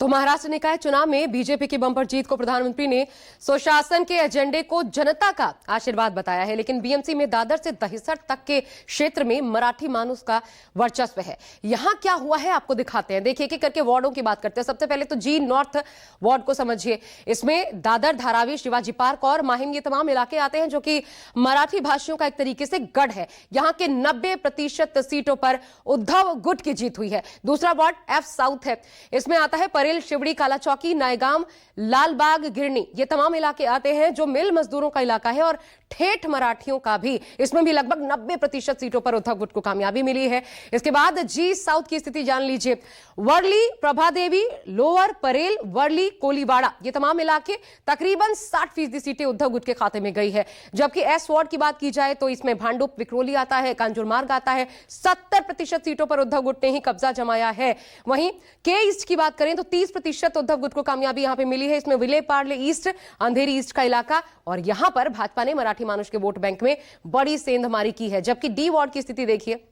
तो महाराष्ट्र निकाय चुनाव में बीजेपी की बंपर जीत को प्रधानमंत्री ने सुशासन के एजेंडे को जनता का आशीर्वाद बताया है। लेकिन बीएमसी में दादर से दहिसर तक के क्षेत्र में मराठी मानुस का वर्चस्व है। यहां क्या हुआ है आपको दिखाते हैं। देखिए, एक एक करके वार्डों की बात करते हैं। सबसे पहले तो जी नॉर्थ वार्ड को समझिए। इसमें दादर, धारावी, शिवाजी पार्क और माहिम, ये तमाम इलाके आते हैं जो कि मराठी भाषियों का एक तरीके से गढ़ है। यहां के 90% सीटों पर उद्धव गुट की जीत हुई है। दूसरा वार्ड एफ साउथ है। इसमें आता है परेल, शिवड़ी, काला चौकी, नायगाम, लालबाग, गिरनी। ये तमाम इलाके आते हैं जो मिल मजदूरों का इलाका है और ठेठ मराठियों का भी। इसमें भी लगभग 90% सीटों पर उद्धव गुट को कामयाबी मिली है। इसके बाद जी साउथ की स्थिति जान लीजिए। वर्ली, प्रभादेवी, लोअर परेल, वर्ली, कोलीवाड़ा, ये तमाम इलाके तकरीबन 60% सीटें उद्धव गुट के खाते में गई है। जबकि एस वार्ड की बात की जाए तो इसमें भांडुप, विक्रोली आता है, कांजुर मार्ग आता है। 70% सीटों पर उद्धव गुट ने ही कब्जा जमाया है। वहीं के ईस्ट की बात करें तो 30% उद्धव गुट को कामयाबी यहां पे मिली है। इसमें विले पार्ले ईस्ट, अंधेरी ईस्ट का इलाका, और यहां पर भाजपा ने मराठी मानुष के वोट बैंक में बड़ी सेंधमारी की है। जबकि डी वार्ड की स्थिति देखिए।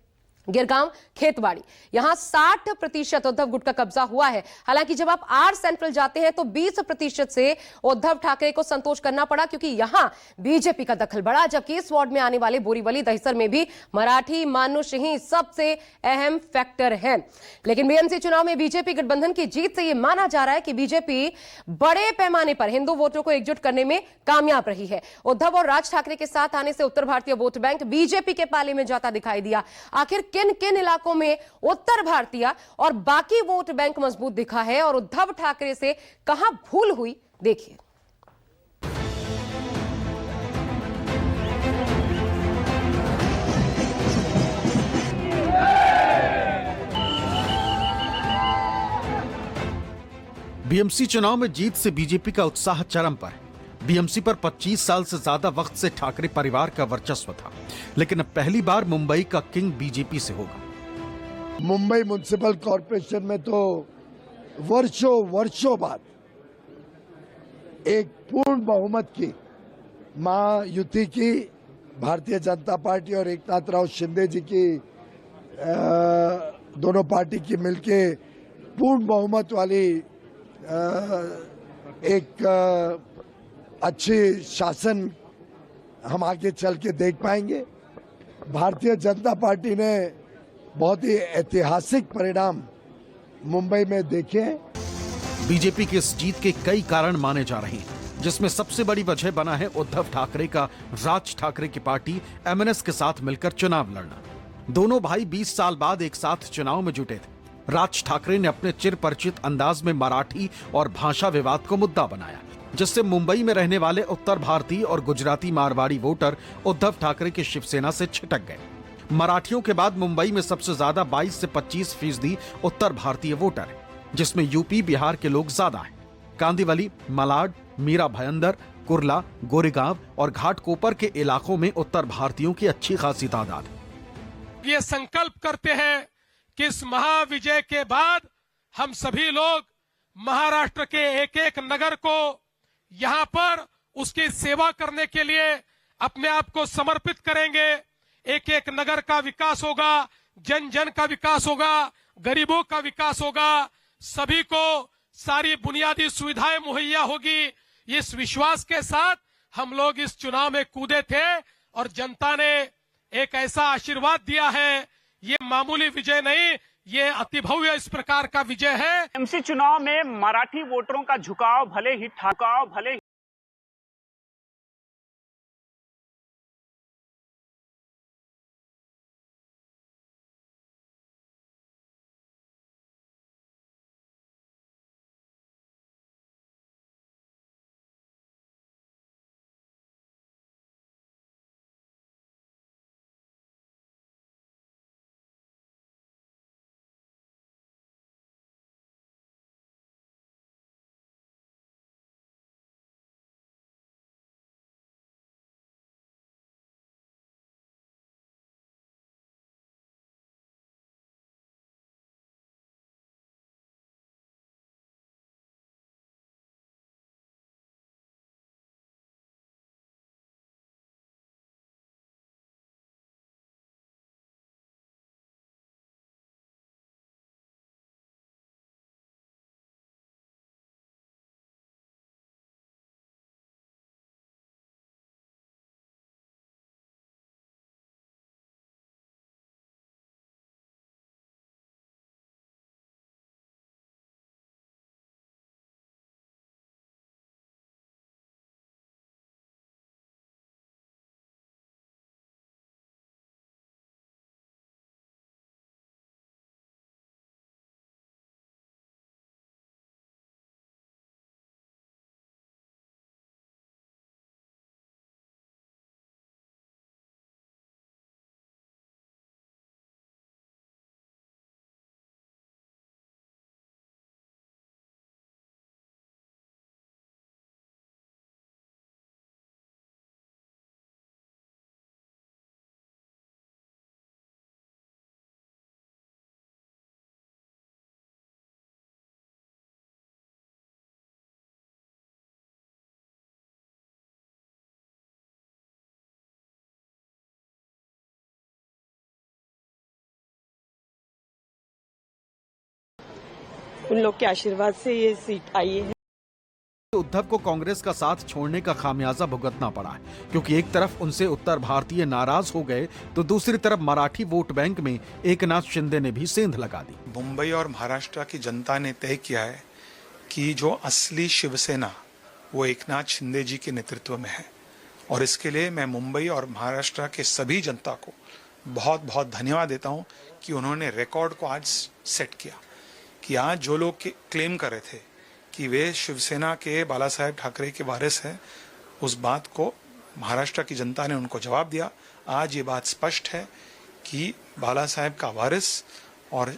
गिरगांव, खेतवाड़ी, यहां 60% उद्धव गुट का कब्जा हुआ है। हालांकि जब आप आर सेंट्रल जाते हैं तो 20% से उद्धव ठाकरे को संतोष करना पड़ा, क्योंकि यहां बीजेपी का दखल बढ़ा। जबकि इस वार्ड में आने वाले बोरीवली, दहिसर में भी मराठी मानुष ही सबसे अहम फैक्टर है। लेकिन बीएमसी चुनाव में बीजेपी गठबंधन की जीत से यह माना जा रहा है कि बीजेपी बड़े पैमाने पर हिंदू वोटरों को एकजुट करने में कामयाब रही है। उद्धव और राज ठाकरे के साथ आने से उत्तर भारतीय वोट बैंक बीजेपी के पाले में जाता दिखाई दिया। आखिर किन किन इलाकों में उत्तर भारतीय और बाकी वोट बैंक मजबूत दिखा है और उद्धव ठाकरे से कहां भूल हुई, देखिए। बीएमसी चुनाव में जीत से बीजेपी का उत्साह चरम पर है। बीएमसी पर 25 साल से ज्यादा वक्त से ठाकरे परिवार का वर्चस्व था, लेकिन अब पहली बार मुंबई का किंग बीजेपी से होगा। मुंबई म्युनिसिपल कॉरपोरेशन में तो वर्षों बाद एक पूर्ण बहुमत की महायुति की भारतीय जनता पार्टी और एकनाथ राव शिंदे जी की दोनों पार्टी की मिलके पूर्ण बहुमत वाली एक अच्छी शासन हम आगे चल के देख पाएंगे। भारतीय जनता पार्टी ने बहुत ही ऐतिहासिक परिणाम मुंबई में देखे हैं। बीजेपी की इस जीत के कई कारण माने जा रहे हैं, जिसमें सबसे बड़ी वजह बना है उद्धव ठाकरे का राज ठाकरे की पार्टी एमएनएस के साथ मिलकर चुनाव लड़ना। दोनों भाई 20 साल बाद एक साथ चुनाव में जुटे थे। राज ठाकरे ने अपने चिर परिचित अंदाज में मराठी और भाषा विवाद को मुद्दा बनाया, जिससे मुंबई में रहने वाले उत्तर भारतीय और गुजराती मारवाड़ी वोटर उद्धव ठाकरे की शिवसेना से छिटक गए। मराठियों के बाद मुंबई में सबसे ज्यादा 22 से 25% उत्तर भारतीय वोटर है, जिसमें यूपी, बिहार के लोग ज्यादा हैं। कांदिवली, मलाड, मीरा भयंदर, कुर्ला, गोरेगांव और घाटकोपर के इलाकों में उत्तर भारतीयों की अच्छी खासी तादाद है। ये संकल्प करते हैं कि इस महाविजय के बाद हम सभी लोग महाराष्ट्र के एक एक नगर को यहां पर उसकी सेवा करने के लिए अपने आप को समर्पित करेंगे। एक एक नगर का विकास होगा, जन जन का विकास होगा, गरीबों का विकास होगा, सभी को सारी बुनियादी सुविधाएं मुहैया होगी। इस विश्वास के साथ हम लोग इस चुनाव में कूदे थे और जनता ने एक ऐसा आशीर्वाद दिया है। ये मामूली विजय नहीं, ये अति भव्य इस प्रकार का विजय है। एमसी चुनाव में मराठी वोटरों का झुकाव भले ही उन लोग के आशीर्वाद से ये सीट आई है। उद्धव को कांग्रेस का साथ छोड़ने का खामियाजा भुगतना पड़ा है, क्योंकि एक तरफ उनसे उत्तर भारतीय नाराज हो गए तो दूसरी तरफ मराठी वोट बैंक में एकनाथ शिंदे ने भी सेंध लगा दी। मुंबई और महाराष्ट्र की जनता ने तय किया है कि जो असली शिवसेना वो एकनाथ शिंदे जी के नेतृत्व में है, और इसके लिए मैं मुंबई और महाराष्ट्र के सभी जनता को बहुत बहुत धन्यवाद देता हूं कि उन्होंने रिकॉर्ड को आज सेट किया कि आज जो लोग क्लेम कर रहे थे कि वे शिवसेना के बाला साहेब ठाकरे के वारिस हैं, उस बात को महाराष्ट्र की जनता ने उनको जवाब दिया। आज ये बात स्पष्ट है कि बाला साहेब का वारिस और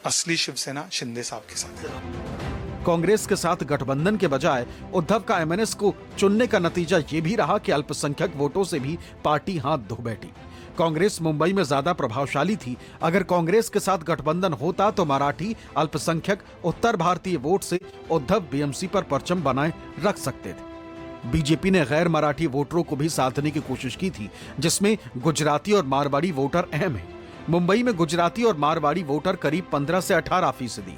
असली शिवसेना शिंदे साहब के साथ है। कांग्रेस के साथ गठबंधन के बजाय उद्धव का एमएनएस को चुनने का नतीजा ये भी रहा कि अल्पसंख्यक वोटों से भी पार्टी हाथ धो बैठी। कांग्रेस मुंबई में ज्यादा प्रभावशाली थी। अगर कांग्रेस के साथ गठबंधन होता तो मराठी अल्पसंख्यक उत्तर भारतीय वोट से उद्धव बीएमसी पर परचम बनाए रख सकते थे। बीजेपी ने गैर मराठी वोटरों को भी साधने की कोशिश की थी, जिसमें गुजराती और मारवाड़ी वोटर अहम है। मुंबई में गुजराती और मारवाड़ी वोटर करीब 15 से 18%।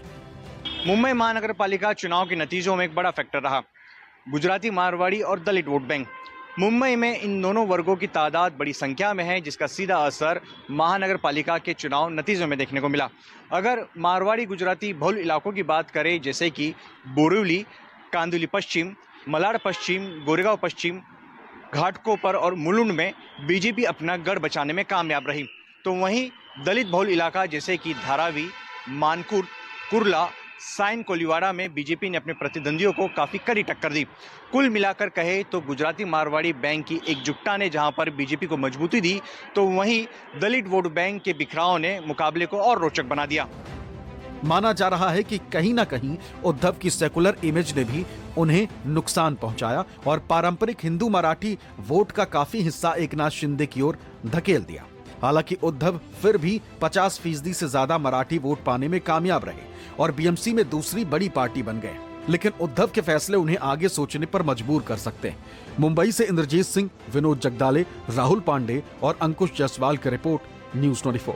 मुंबई महानगर पालिका चुनाव के नतीजों में एक बड़ा फैक्टर रहा गुजराती, मारवाड़ी और दलित वोट बैंक। मुंबई में इन दोनों वर्गों की तादाद बड़ी संख्या में है, जिसका सीधा असर महानगर पालिका के चुनाव नतीजों में देखने को मिला। अगर मारवाड़ी गुजराती बहुल इलाकों की बात करें, जैसे कि बोरिवली, कांदिवली पश्चिम, मलाड पश्चिम, गोरेगांव पश्चिम, घाटकोपर और मुलुंड में बीजेपी अपना गढ़ बचाने में कामयाब रही, तो वहीं दलित बहुल इलाका जैसे कि धारावी, मानकुर, कुर्ला, साइन कोलीवाड़ा में बीजेपी ने अपने प्रतिद्वंदियों को काफी कड़ी टक्कर दी। कुल मिलाकर कहे तो गुजराती मारवाड़ी बैंक की एकजुटता ने जहां पर बीजेपी को मजबूती दी, तो वहीं दलित वोट बैंक के बिखराव ने मुकाबले को और रोचक बना दिया। माना जा रहा है कि कहीं ना कहीं उद्धव की सेकुलर इमेज ने भी उन्हें नुकसान पहुंचाया और पारंपरिक हिंदू मराठी वोट का काफी हिस्सा एकनाथ शिंदे की ओर धकेल दिया। हालांकि उद्धव फिर भी 50% से ज्यादा मराठी वोट पाने में कामयाब रहे और बीएमसी में दूसरी बड़ी पार्टी बन गए। लेकिन उद्धव के फैसले उन्हें आगे सोचने पर मजबूर कर सकते हैं। मुंबई से इंद्रजीत सिंह, विनोद जगदाले, राहुल पांडे और अंकुश जायसवाल की रिपोर्ट, न्यूज़ 24।